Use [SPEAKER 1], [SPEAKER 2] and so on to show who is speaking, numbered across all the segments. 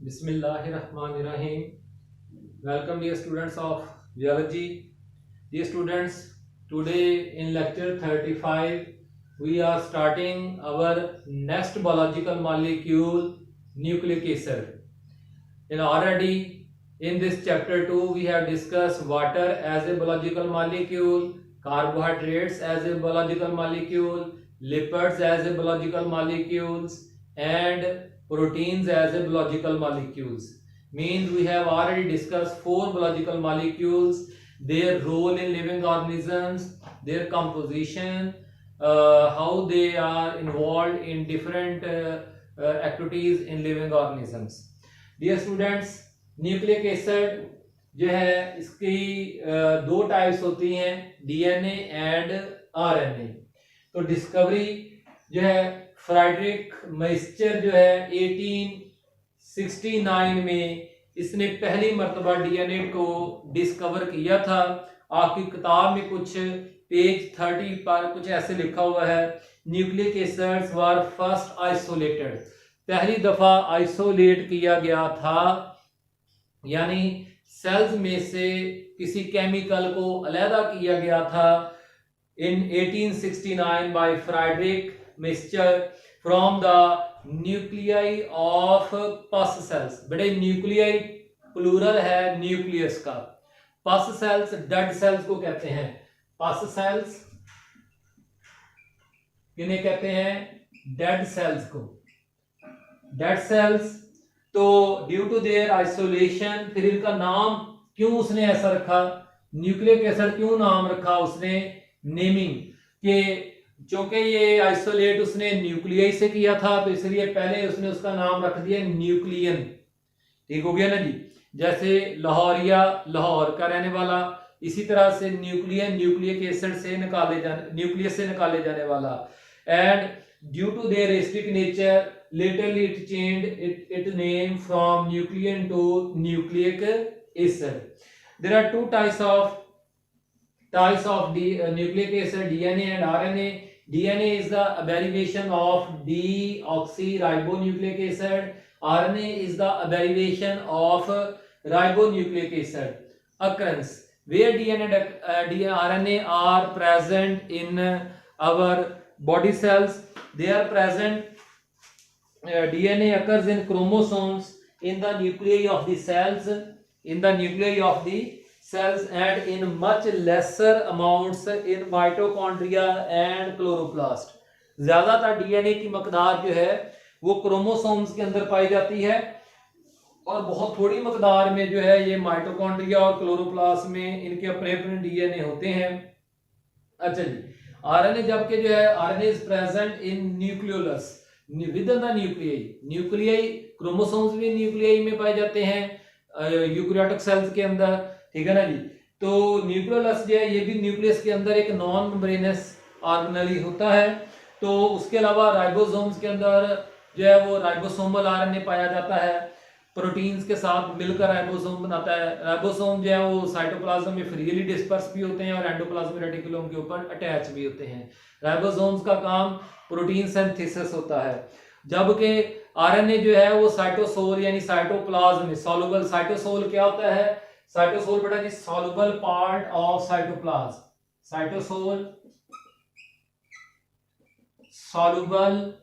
[SPEAKER 1] Bismillahirrahmanirrahim. Welcome dear students of geology. Dear students, today in lecture 35 we are starting our next biological molecule, nucleic acid. And already in this chapter 2 we have discussed water as a biological molecule, carbohydrates as a biological molecule, lipids as a biological molecules, and proteins as a biological molecules. Means we have already discussed 4 biological molecules, their role in living organisms, their composition, how they are involved in different activities in living organisms. Dear students, nucleic acid जो है इसकी दो types होती हैं, DNA and RNA. तो discovery जो है Frederick मैस्चर जो है 1869 में इसने पहली मर्तबा डीएनए को डिस्कवर किया था. आपकी किताब में कुछ पेज 30 पर कुछ ऐसे लिखा हुआ है, न्यूक्लिक एसिड्स वर फर्स्ट आइसोलेटेड. पहली दफा आइसोलेट किया गया था, यानी सेल्स में से किसी केमिकल को अलहदा किया गया था in 1869 by Friedrich Miescher from the nuclei of pus cells. बड़े न्यूक्लियाई प्लूरल है न्यूक्लियस का. पस सेल्स डेड सेल्स को कहते हैं. पस सेल्स किन्हें कहते हैं? डेड सेल्स को. Dead cells. तो ड्यू टू देयर आइसोलेशन, फिर इनका नाम क्यों उसने ऐसा रखा, न्यूक्लिक एसिड क्यों नाम रखा उसने? नेमिंग के चूंकि ये आइसोलेट उसने न्यूक्लियाई से किया था, तो इसलिए पहले उसने उसका नाम रख दिया न्यूक्लियन. ठीक हो गया ना जी. जैसे लाहौरिया लाहौर का रहने वाला, इसी तरह से न्यूक्लियन न्यूक्लिक एसिड से न्यूक्लियस से निकाले जाने वाला. And due to their acidic nature laterally it changed its name from nuclein to nucleic acid. There are two types of nucleic acid, DNA and RNA. DNA is the abbreviation of deoxyribonucleic acid. RNA is the abbreviation of ribonucleic acid. Occurrence: where DNA and RNA are present in our body cells, they are present. DNA occurs in chromosomes in the nuclei of the cells, and in much lesser amounts in mitochondria and chloroplast. ज्यादातर DNA की मकदार जो है वो chromosomes के अंदर पाई जाती है, और बहुत थोड़ी मकदार में जो है ये माइटोकॉन्ड्रिया और क्लोरोप्लास्ट में इनके अपने अपने डीएनए होते हैं. अच्छा जी. आरएनए जबकि जो है RNA is present in nucleolus with in the nuclei. Chromosomes भी न्यूक्लियाई में पाए जाते हैं यूकैरियोटिक सेल्स के अंदर. ठीक है ना जी. तो न्यूक्लियोलस जो है ये भी न्यूक्लियस के अंदर एक नॉन मेम्ब्रेनस ऑर्गेनेल होता है. तो उसके अलावा राइबोसोम्स के अंदर जो है वो राइबोसोमल आरएनए पाया जाता है. प्रोटीन्स के साथ मिलकर राइबोसोम बनाता है. राइबोसोम जो है वो साइटोप्लाज्म में फ्रीली डिस्पर्स भी होते हैं और एंडोप्लाज्मिक रेटिकुलम के ऊपर अटैच भी होते हैं. राइबोसोम्स का काम प्रोटीन सिंथेसिस होता है, जबकि आरएनए जो है वो साइटोसोल यानी साइटोप्लाज्म में सॉल्युबल. साइटोसोल क्या होता है? साइटोसोल बेटा जी soluble part of cytoplasm. Cytosol soluble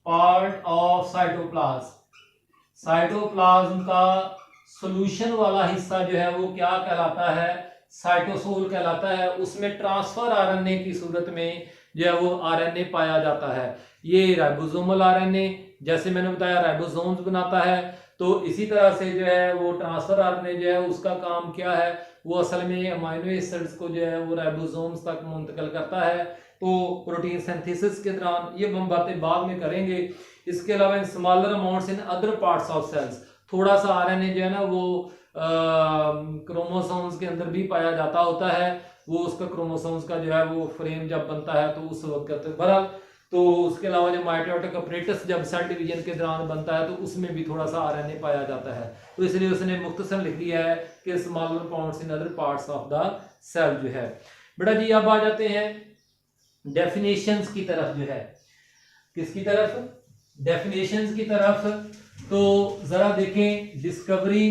[SPEAKER 1] part of cytoplasm. Cytoplasm का सॉल्यूशन वाला हिस्सा जो है वो क्या कहलाता है? साइटोसोल कहलाता है. उसमें ट्रांसफर आरएनए की सूरत में जो है वो आरएनए पाया जाता है. ये राइबोसोमल आरएनए जैसे मैंने बताया राइबोसोम्स बनाता है. तो इसी तरह से जो है वो ट्रांसफर आरएनए जो है उसका काम क्या है? वो असल में अमाइनो एसिड्स को जो है वो राइबोसोम्स तक मुंतकिल करता है. तो प्रोटीन सिंथेसिस के दौरान ये हम बातें बाद में करेंगे. इसके अलावा in smaller amounts in other parts of cells, थोड़ा सा आरएनए जो है ना वो क्रोमोसोम्स के अंदर भी पाया जाता होता है. वो उसका क्रोमोसोम्स का जो है वो फ्रेम जब बनता है तो उस वक्त बहरहाल. तो उसके अलावा जो माइटोटिक अपरेटस जब सेल डिवीजन के दौरान बनता है तो उसमें भी थोड़ा सा आरएनए पाया जाता है. तो इसलिए उसने मुख्तसर लिख दिया है कि smaller amounts in other parts of the cell जो है. बेटा जी अब आ जाते हैं डेफिनेशंस की तरफ. जो है किसकी तरफ? डेफिनेशंस की तरफ, तो जरा देखें डिस्कवरी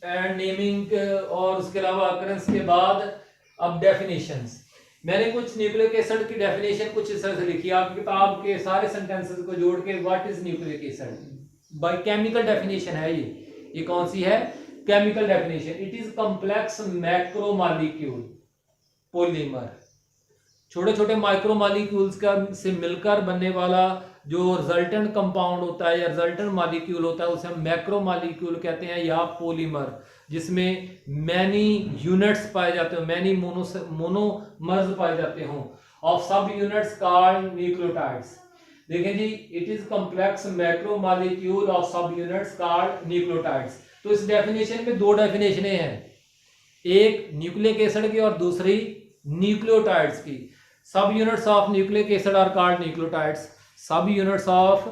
[SPEAKER 1] एंड नेमिंग और उसके अलावा अकरेंस के बाद अब डेफिनेशंस। मैंने कुछ न्यूक्लिक एसिड की डेफिनेशन कुछ इस तरह से लिखी, आप किताब के सारे सेंटेंसेस को जोड़ के what is nucleic acid by chemical definition है ये कौन सी है? Chemical definition, it is complex macromolecule polymer, छोटे छोटे माइक्रोमॉलिक्यूल्स का से मिलकर बनने वाला जो रिजल्टेंट कंपाउंड होता है या रिजल्टेंट मॉलिक्यूल होता है उसे हम मैक्रोमॉलिक्यूल कहते हैं या पॉलीमर, जिसमें मैनी यूनिट्स पाए जाते हो, मैनी मोनोमर्स पाए जाते हो ऑफ सब यूनिट्स कॉल्ड न्यूक्लियोटाइड्स। देखें जी, it is complex macromolecule of सब यूनिट्स कॉल्ड न्यूक्लियोटाइड्स। तो इस डेफिनेशन में दो डेफिनेशनें हैं, एक न्यूक्लिक एसिड की और दूसरी न्यूक्लियोटाइड्स की। Subunits of nucleic acid are called nucleotides, subunits of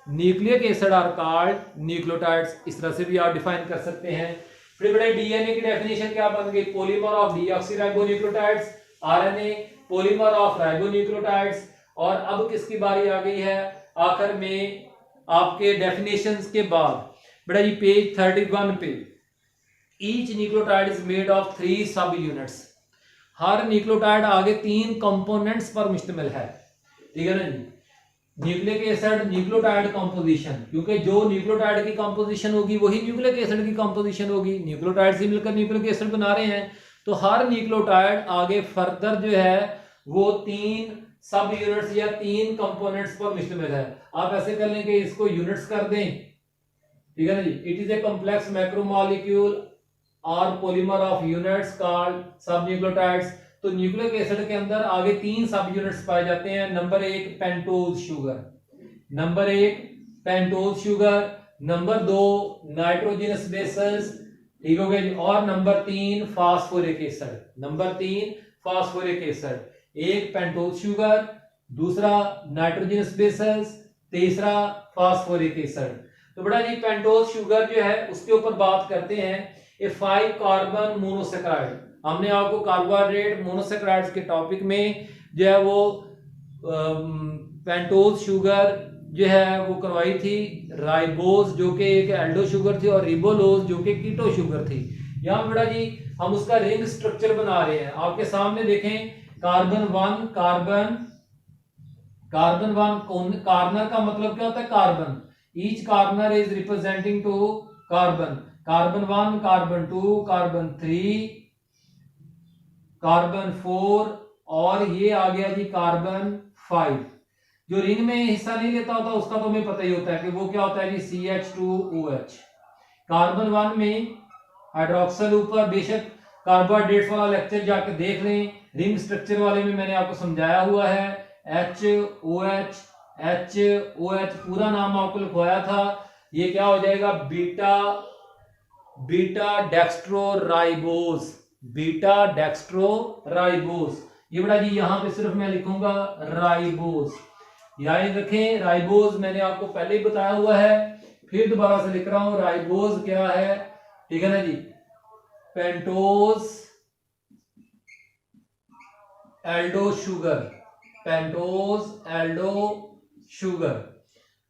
[SPEAKER 1] nucleic acid are called nucleotides. इस तरह से भी आप डिफाइन कर सकते हैं। फिर बड़े डीएनए की डेफिनेशन क्या बन गई? Polymer of deoxyribonucleotides, RNA polymer of ribonucleotides. और अब किसकी बारी आ गई है आखिर में आपके डेफिनेशंस के बाद? बेटा जी पेज 31 पे, each nucleotide is made of 3 सब यूनिट्स। हर न्यूक्लियोटाइड आगे 3 कंपोनेंट्स पर मुश्तमिल है, ठीक है ना जी। न्यूक्लिक एसिड न्यूक्लियोटाइड कंपोजिशन, क्योंकि जो न्यूक्लियोटाइड की कंपोजिशन होगी वही न्यूक्लिक एसिड की कंपोजिशन होगी, न्यूक्लियोटाइड से मिलकर न्यूक्लिक एसिड बना रहे हैं। तो हर न्यूक्लियोटाइड आगे फर्दर जो है वो 3 सब यूनिट्स या 3 कंपोनेंट्स पर मुश्तमिल है। आप ऐसे कर लें कि इसको यूनिट्स कर दें, ठीक है ना जी। It is a complex macromolecule और पॉलीमर ऑफ यूनिट्स कॉल्ड सब न्यूक्लियोटाइड्स। तो न्यूक्लिक एसिड के अंदर आगे 3 सब यूनिट्स पाए जाते हैं। Number 1 pentose sugar, number 1 pentose sugar, number 2 nitrogenous bases, ठीक हो गया जी, और number 3 phosphoric acid, number 3 phosphoric acid. एक पेंटोज शुगर, दूसरा नाइट्रोजनस बेसेस, तीसरा फास्फोरिक एसिड। तो बड़ा जी पेंटोज शुगर जो है उसके ऊपर बात करते हैं। ए 5 कार्बन मोनोसेक्राइड, हमने आपको कार्बोहाइड्रेट मोनोसेक्राइड्स के टॉपिक में जो है वो पेंटोज शुगर जो है वो करवाई थी, राइबोज जो कि एक एल्डो शुगर थी और रिबोलोज जो कि कीटो शुगर थी। यहाँ बेटा जी हम उसका रिंग स्ट्रक्चर बना रहे हैं, आपके सामने देखें कार्बन 1 कार्बन, कार्बन 1 कार्बनर का मतलब क्या होता है? Carbon, each carbon is representing to carbon, carbon 1 carbon 2 carbon 3 carbon 4 और ये आ गया जी कार्बन 5। जो रिंग में हिस्सा नहीं लेता होता उसका तो हमें पता ही होता है कि वो क्या होता है जी CH2OH। कार्बन 1 में हाइड्रोक्सल ऊपर, बेशक कार्बोहाइड्रेट्स वाला लेक्चर जाकर देख लें, रिंग स्ट्रक्चर वाले में मैंने आपको समझाया हुआ है। HOH, HOH पूरा नाम आपको लिखवाया था, ये क्या हो जाएगा? Beta dextroribose, beta dextroribose. ये बड़ा जी यहाँ पे सिर्फ मैं लिखूंगा राइबोस, याद रखें राइबोस मैंने आपको पहले ही बताया हुआ है, फिर दोबारा से लिख रहा हूं राइबोस क्या है, ठीक है ना जी। Pentose aldo sugar, pentose aldo sugar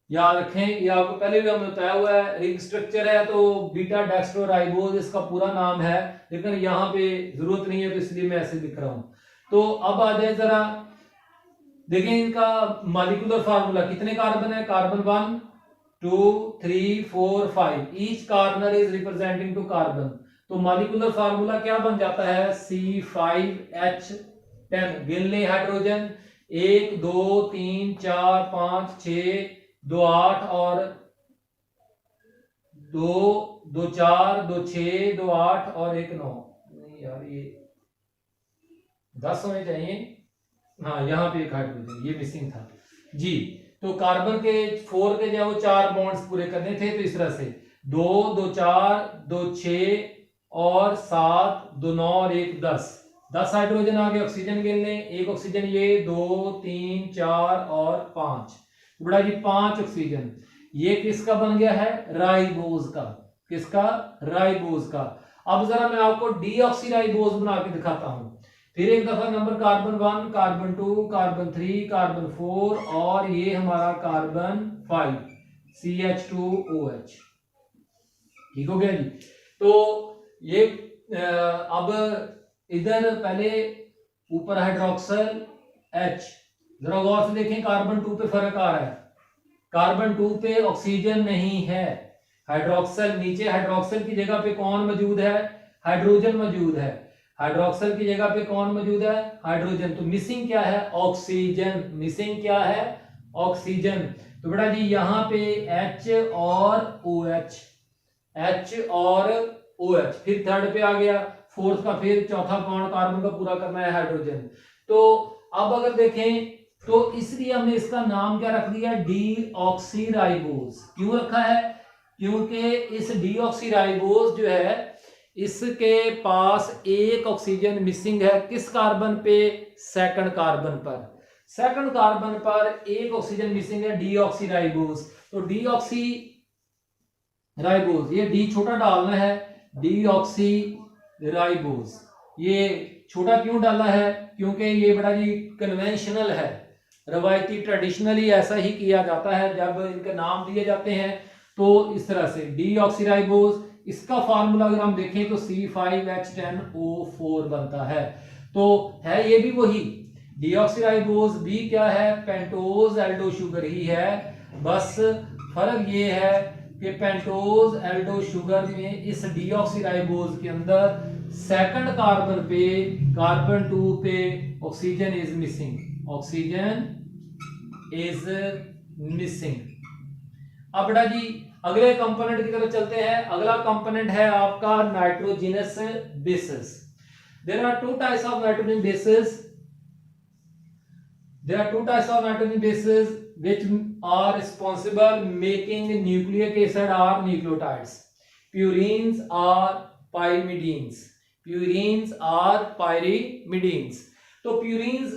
[SPEAKER 1] याद रखें, ये आपको पहले भी हमने बताया हुआ है। रिंग स्ट्रक्चर है तो बीटा डेक्स्ट्रोराइबोज इसका पूरा नाम है, लेकिन यहाँ पे जरूरत नहीं है तो इसलिए मैं ऐसे लिख रहा हूं। तो अब आ जाए जरा देखें इनका मॉलिक्यूलर फार्मूला, कितने कार्बन है? Carbon 1 2 3 4 5, each carbon is representing to carbon. तो मॉलिक्यूलर फार्मूला क्या बन जाता है? C5H10, गिन ले हाइड्रोजन 1 2 3 4 5 6 2 8 और 2 2 4 2 6 2 8 और 1 9, नहीं यार ये 10 होने चाहिए, हाँ यहाँ पे एक हाइड्रोजन ये मिसिंग था जी। तो कार्बन के 4 के जो 4 बॉन्ड्स पूरे करने थे, तो इस तरह से 2 2 4 2 6 और 7 2 9 और 1 10 हाइड्रोजन आ गए। ऑक्सीजन गिन लें, एक ऑक्सीजन ये 2 3 4 और 5, बड़ा जी 5 ऑक्सीजन। ये किसका बन गया है? राइबोज का। किसका? राइबोज का। अब जरा मैं आपको डीऑक्सीराइबोज बना के दिखाता हूं। फिर एक दफा number carbon 1 carbon 2 carbon 3 carbon 4 और ये हमारा कार्बन 5, CH2OH। ठीक हो गया जी। तो ये अब इधर पहले ऊपर हाइड्रोक्सल H, जरा गौर से देखें कार्बन 2 पे फर्क आ रहा है। कार्बन 2 पे ऑक्सीजन नहीं है, हाइड्रोक्सल नीचे, हाइड्रोक्सल की जगह पे कौन मौजूद है? हाइड्रोजन मौजूद है। हाइड्रोक्सल की जगह पे कौन मौजूद है? हाइड्रोजन। तो मिसिंग क्या है? ऑक्सीजन। मिसिंग क्या है? ऑक्सीजन। तो बेटा जी यहाँ पे H और OH, H और OH, फिर थर्ड पे आ गया, फोर्थ का फिर चौथा बॉन्ड कार्बन का पूरा करना है हाइड्रोजन। तो अब अगर देखें तो इसलिए हमने इसका नाम क्या रख दिया? डीऑक्सीराइबोज। क्यों रखा है? क्योंकि इस डीऑक्सीराइबोज जो है इसके पास एक ऑक्सीजन मिसिंग है। किस कार्बन पे? सेकंड कार्बन पर। सेकंड कार्बन पर एक ऑक्सीजन मिसिंग है, डीऑक्सीराइबोज। तो डीऑक्सीराइबोज, ये डी छोटा डालना है, डीऑक्सीराइबोज। ये छोटा क्यों डाला है? क्योंकि ये बड़ा जी कन्वेंशनल है, रवायती, ट्रेडिशनली ऐसा ही किया जाता है। जब इनके नाम दिए जाते हैं तो इस तरह से डीऑक्सीराइबोज। इसका फार्मूला अगर हम देखें तो C5H10O4 बनता है। तो है ये भी वही डीऑक्सीराइबोज भी क्या है? पेंटोज एल्डो शुगर ही है। बस फर्क ये है कि पेंटोज एल्डो शुगर में इस डीऑक्सीराइबोज के अंदर सेकंड कार्बन पे, कार्बन 2 पे oxygen is missing, oxygen is missing. अब बेटा जी अगले कंपोनेंट की तरफ चलते हैं। अगला कंपोनेंट है आपका nitrogenous bases. There are two types of nitrogen bases. There are two types of nitrogen bases which are responsible making nucleic acid or nucleotides. Purines or pyrimidines. Purines or pyrimidines. तो purines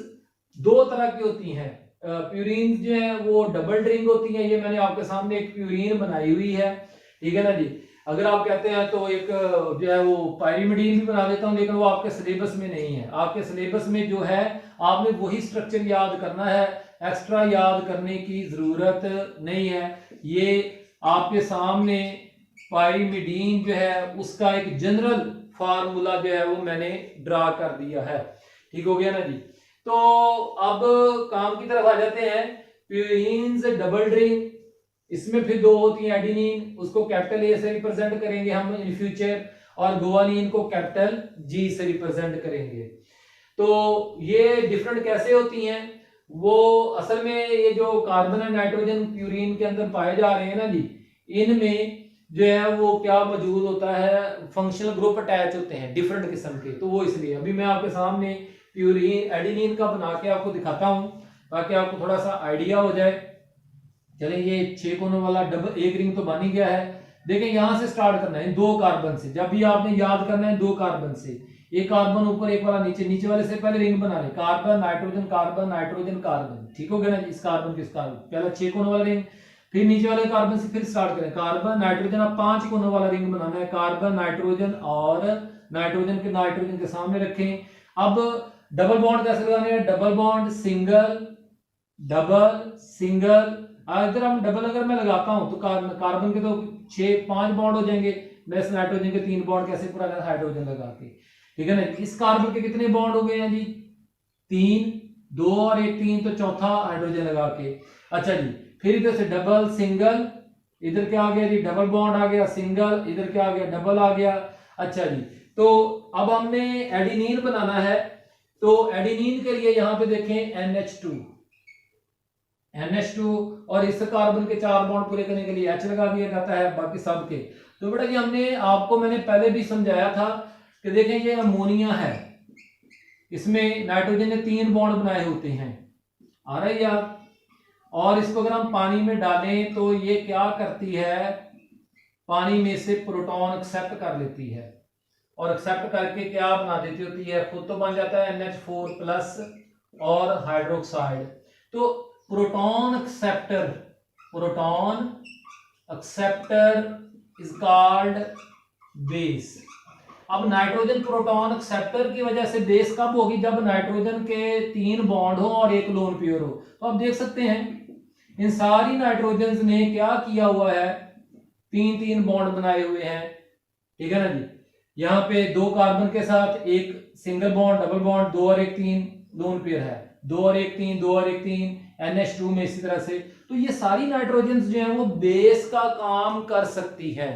[SPEAKER 1] दो तरह की होती हैं। Purines जो है वो double drink होती है। ये मैंने आपके सामने एक प्यूरिन बनाई हुई है, ठीक है ना जी। अगर आप कहते हैं तो एक जो है वो पायरिमिडीन भी बना देता हूं, लेकिन वो आपके सिलेबस में नहीं है। आपके सिलेबस में जो है आपने वही स्ट्रक्चर याद करना है, एक्स्ट्रा याद करने की जरूरत नहीं है। ये आपके सामने पायरिमिडीन जो है उसका एक जनरल फार्मूला जो है वो मैंने ड्रा कर दिया है। ठीक हो गया ना जी। तो अब काम की तरफ आ जाते हैं। प्यूरिन्स डबल ड्रिंक, इसमें फिर दो होती है। एडिनिन, उसको कैपिटल ए से रिप्रेजेंट करेंगे हम इन फ्यूचर, और गुआनिन को कैपिटल जी से रिप्रेजेंट करेंगे। तो ये डिफरेंट कैसे होती हैं? वो असल में ये जो कार्बन और नाइट्रोजन प्यूरिन के अंदर पाए जा रहे हैं ना जी, इनमें जो है वो क्या मौजूद होता है? फंक्शनल ग्रुप अटैच होते हैं डिफरेंट किस्म के। तो वो इसलिए अभी मैं आपके सामने प्यूरिन एडिनिन का बना के आपको दिखाता हूं ताकि आपको थोड़ा सा आइडिया हो जाए। चलिए ये 6 कोनों वाला डबल एक रिंग तो बन ही गया है। देखिए यहां से स्टार्ट करना है, दो कार्बन से। जब भी आपने याद करना है दो कार्बन से, एक कार्बन ऊपर एक वाला नीचे, नीचे वाले से पहले रिंग बना ले, carbon nitrogen carbon nitrogen carbon. ठीक हो गया ना? इस कार्बन के इस कार्बन, पहला 6 कोनों वाला रिंग, फिर नीचे वाले कार्बन से फिर स्टार्ट करें, कार्बन नाइट्रोजन। अब 5 कोनों वाला रिंग बनाना है, कार्बन नाइट्रोजन और नाइट्रोजन के सामने रखें। अब डबल बॉन्ड कैसे लगाने हैं? Double bond, single, double, single. अगर हम डबल अगर मैं लगाता हूं तो कार्बन के तो 5 बॉन्ड हो जाएंगे। मैं इस नाइट्रोजन के 3 बॉन्ड कैसे पूरा करना? हाइड्रोजन लगा के, ठीक है ना? इस कार्बन के कितने बॉन्ड हो गए हैं जी? 3, 2 और 1, 3, तो चौथा हाइड्रोजन लगा के। अच्छा जी, फिर इधर से डबल, सिंगल, इधर क्या आ गया जी? डबल बॉन्ड आ गया, सिंगल, इधर क्या आ गया? डबल आ गया। अच्छा जी, तो अब हमने एडिनिन बनाना है। तो एडिनिन के लिए यहां पे देखें NH2 और इस कार्बन के 4 बॉन्ड पूरे करने के लिए H लगा दिया जाता है, बाकी सब के। तो बेटा जी मैंने पहले भी समझाया था कि देखें ये अमोनिया है, इसमें नाइट्रोजन ने 3 बॉन्ड बनाए होते हैं, आ रहा है याद? और इसको अगर हम पानी में डालें तो ये क्या करती है? पानी में से प्रोटॉन एक्सेप्ट कर लेती है, और एक्सेप्ट करके क्या बना देती होती है? खुद तो बन जाता है NH4+ और हाइड्रोक्साइड। तो proton acceptor is called base. अब नाइट्रोजन प्रोटॉन एक्सेप्टर की वजह से बेस कब होगी? जब नाइट्रोजन के 3 बॉन्ड हो और एक लोन पेयर हो। तो आप देख सकते हैं इन सारी नाइट्रोजन ने क्या किया हुआ है, 3-3 बॉन्ड बनाए हुए हैं, ठीक है ना जी। यहाँ पे 2 कार्बन के साथ एक सिंगल बॉन्ड, डबल बॉन्ड, 2 और 1 3 लोन पेयर है, 2 और 1 3, 2 और 1 3, NH2 में इसी तरह से। तो ये सारी नाइट्रोजन जो है वो बेस का काम कर सकती है,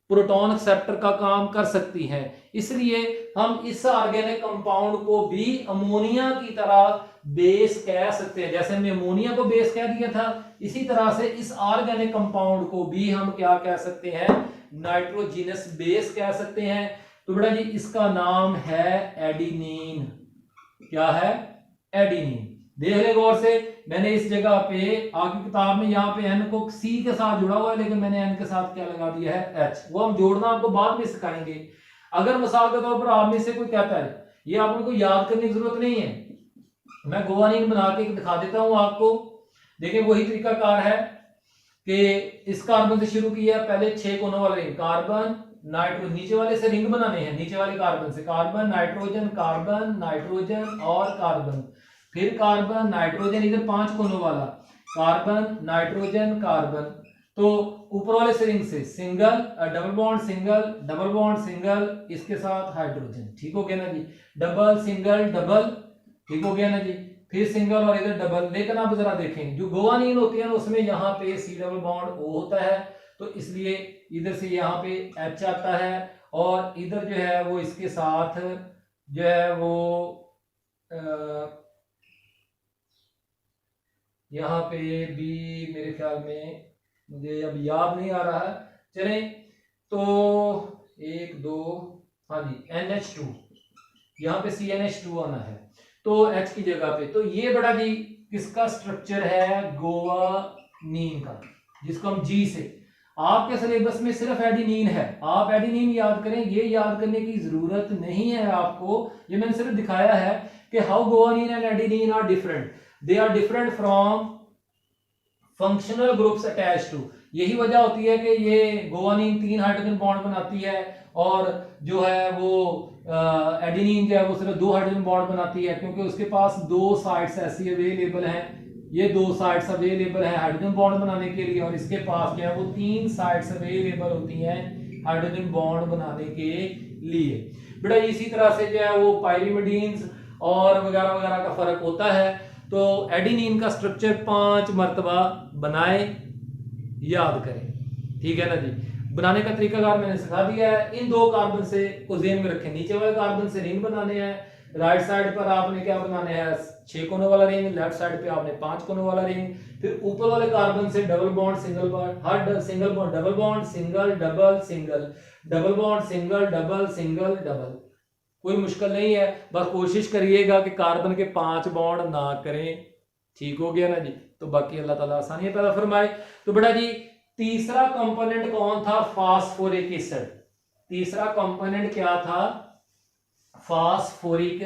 [SPEAKER 1] प्रोटॉन एक्सेप्टर का काम कर सकती हैं, इसलिए हम इस ऑर्गेनिक कंपाउंड को भी अमोनिया की तरह बेस कह सकते हैं। जैसे हमने अमोनिया को बेस कह दिया था, इसी तरह से इस ऑर्गेनिक कंपाउंड को भी हम क्या कह सकते हैं, नाइट्रोजिनस बेस कह सकते हैं। तो बेटा जी इसका नाम है एडिनिन। क्या है, एडिनिन। देख ले गौर से, मैंने इस जगह पे आगे किताब में यहाँ पे एन को सी के साथ जुड़ा हुआ है, लेकिन मैंने एन के साथ क्या लगा दिया है, एच। वो हम जोड़ना आपको बाद में सिखाएंगे। अगर मिसाल के तौर पर आप में से कोई कहता है, ये आपको याद करने की जरूरत नहीं है, मैं गुआनिन बना के दिखा देता हूं आपको। देखिए वही तरीकाकार है कि इस कार्बन से शुरू किया, पहले 6 कोनों वाला रिंग, कार्बन नाइट्रोजन, नीचे वाले से रिंग बनाने हैं, नीचे वाले कार्बन से कार्बन नाइट्रोजन और कार्बन, फिर कार्बन नाइट्रोजन, इधर 5 कोनों वाला, कार्बन नाइट्रोजन कार्बन। तो ऊपर वाले से रिंग से single double bond single double bond single, इसके साथ हाइड्रोजन, ठीक हो गया ना जी, डबल सिंगल डबल, ठीक हो गया ना जी, फिर सिंगल और इधर डबल। लेकिन आप जरा देखें जो गुआनिन होती है ना, उसमें यहाँ पे सी डबल बॉन्ड ओ होता है, तो इसलिए इधर से यहाँ पे एच आता है, और इधर जो है वो इसके साथ जो है वो यहाँ पे भी मेरे ख्याल में, मुझे अब याद नहीं आ रहा है, चले तो 1 2, हाँ जी NH2, यहाँ पे CnH2 आना है, तो H की जगह पे। तो ये बड़ा जी किसका स्ट्रक्चर है, गुआनिन का, जिसको हम G से, आपके सिलेबस में सिर्फ एडिनिन है, आप एडिनिन याद करें, ये याद करने की जरूरत नहीं है आपको। ये मैंने सिर्फ दिखाया है कि how guanine and adenine are different, they are different from functional groups attached to. यही वजह होती है कि ये गुआनिन 3 हाइड्रोजन बॉन्ड बनाती है, और जो है वो एडिनिन जो है वो सिर्फ 2 हाइड्रोजन बॉन्ड बनाती है, क्योंकि उसके पास 2 साइट्स ऐसी अवेलेबल हैं, ये 2 साइट्स अवेलेबल है हाइड्रोजन बॉन्ड बनाने के लिए, और इसके पास जो है वो 3 साइट्स अवेलेबल होती हैं हाइड्रोजन बॉन्ड बनाने के लिए। बेटा इसी तरह से जो है वो पायरिमिडीन्स और वगैरह वगैरह का फर्क होता है। तो एडिनिन का स्ट्रक्चर 5 मरतबा बनाए, याद करें, ठीक है ना जी। बनाने का तरीकाकार मैंने सिखा दिया है। इन 2 कार्बन से को ज़हन में रखें, नीचे वाले कार्बन से रिंग बनाने हैं, राइट साइड पर आपने क्या बनाने हैं, 6 कोनों वाला रिंग, लेफ्ट साइड पे आपने 5 कोनों वाला रिंग, फिर ऊपर वाले कार्बन से डबल बॉन्ड सिंगल बॉन्ड, हर single bond double bond single double single, double bond single double single double. कोई मुश्किल नहीं है, बस कोशिश करिएगा कि कार्बन के 5 बॉन्ड ना करें, ठीक हो गया ना जी। तो बाकी अल्लाह ताला आसानी पैदा फरमाए। तो बेटा जी तीसरा कंपोनेंट कौन था, फास्फोरिक एसिड। तीसरा कंपोनेंट क्या था, फास्फोरिक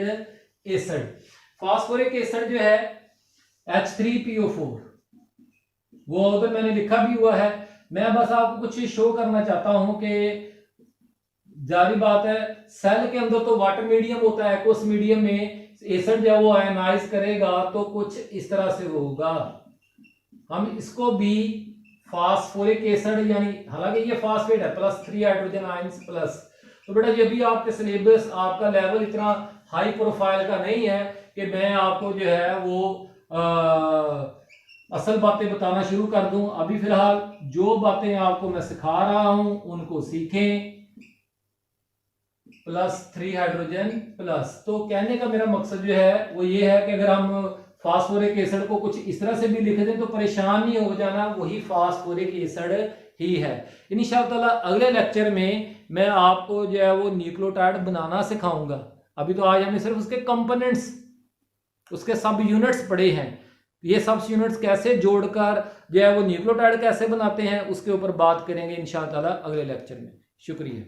[SPEAKER 1] एसिड। फास्फोरिक एसिड जो है H3PO4, वो उधर मैंने लिखा भी हुआ है। मैं बस आपको कुछ शो करना चाहता हूं कि जारी बात है, सेल के अंदर तो वाटर मीडियम होता है, एक्वस मीडियम में एसिड जब वो आयनाइज करेगा तो कुछ इस तरह से होगा। हम इसको भी फास्फोरिक एसिड, यानी हालांकि ये फास्फेट है, +3 हाइड्रोजन आयंस प्लस। तो बेटा ये भी आपके सिलेबस, आपका लेवल इतना हाई प्रोफाइल का नहीं है कि मैं आपको जो है वो असल बातें बताना शुरू कर दूं। अभी फिलहाल जो बातें आपको मैं सिखा रहा हूं उनको सीखें, +3 हाइड्रोजन प्लस। तो कहने का मेरा मकसद जो है वो ये है कि अगर हम फास्फोरिक एसिड को कुछ इस तरह से भी लिख दें तो परेशान नहीं हो जाना, वही फास्फोरिक एसिड ही है। इंशाअल्लाह अगले लेक्चर में मैं आपको जो है वो न्यूक्लियोटाइड बनाना सिखाऊंगा। अभी तो आज हमने सिर्फ उसके कंपोनेंट्स, उसके सब यूनिट्स पढ़े हैं। ये सब यूनिट्स कैसे जोड़कर जो है वो न्यूक्लियोटाइड कैसे बनाते हैं उसके ऊपर बात करेंगे इंशाअल्लाह अगले लेक्चर में। शुक्रिया।